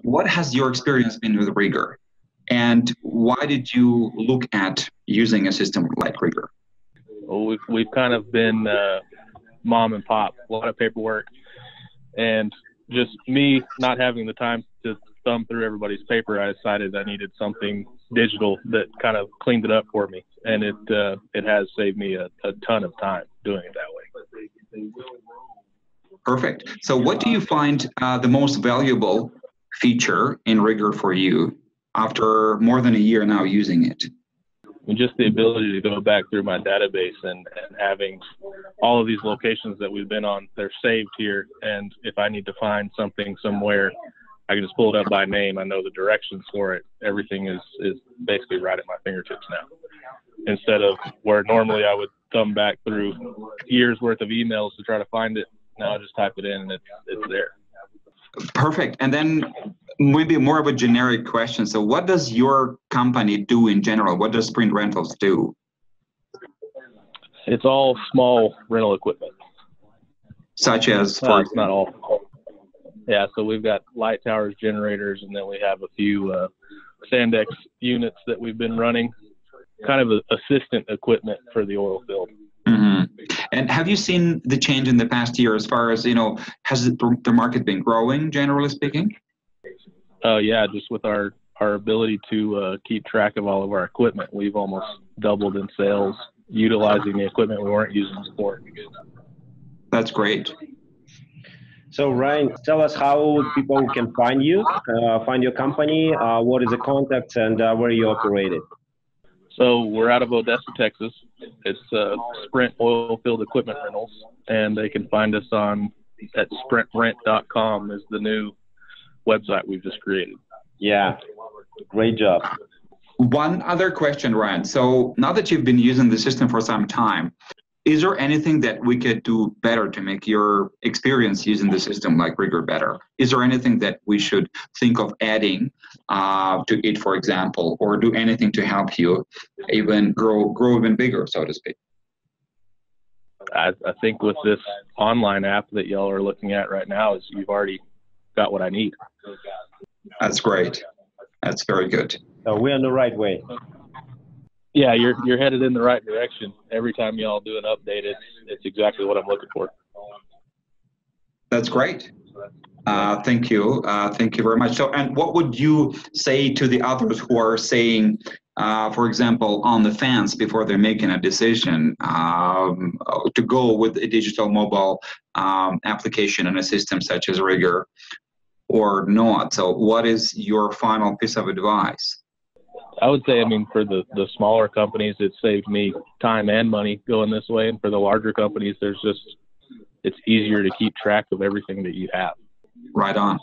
What has your experience been with Rigor? And why did you look at using a system like Rigor? Well, we've kind of been mom and pop, a lot of paperwork, and just me not having the time to thumb through everybody's paper. I decided I needed something digital that kind of cleaned it up for me, and it has saved me a ton of time doing it that way. Perfect. So what do you find the most valuable feature in Rigor for you after more than a year now using it? And just the ability to go back through my database and having all of these locations that we've been on, they're saved here. And if I need to find something somewhere, I can just pull it up by name. I know the directions for it. Everything is basically right at my fingertips now. Instead of where normally I would thumb back through years worth of emails to try to find it, now I just type it in and it's there. Perfect. And then maybe more of a generic question. So what does your company do in general? What does Sprint Rentals do? It's all small rental equipment. Such as? It's not all. Yeah, so we've got light towers, generators, and then we have a few Sandex units that we've been running, kind of assistant equipment for the oil field. Mm-hmm. And have you seen the change in the past year as far as, has the market been growing, generally speaking? Yeah, just with our ability to keep track of all of our equipment, we've almost doubled in sales utilizing the equipment we weren't using before. That's great. So Ryan, tell us how people can find you, find your company, what is the contact, and where you operate it. So we're out of Odessa, Texas. It's Sprint Oilfield Equipment Rentals, and they can find us at sprintrent.com is the new website we've just created. Yeah, great job. One other question, Ryan. So now that you've been using the system for some time, is there anything that we could do better to make your experience using the system like Rigor better? Is there anything that we should think of adding to it, for example, or do anything to help you even grow even bigger, so to speak? I think with this online app that y'all are looking at right now, is you've already got what I need. That's great. That's very good. So we're on the right way. Yeah, you're headed in the right direction. Every time y'all do an update, it's exactly what I'm looking for. That's great. Thank you. Thank you very much. So, and what would you say to the others who are saying, for example, on the fence before they're making a decision to go with a digital mobile application and a system such as Rigor or not? So what is your final piece of advice? I would say, for the smaller companies, it saved me time and money going this way. And for the larger companies, it's easier to keep track of everything that you have. Right on.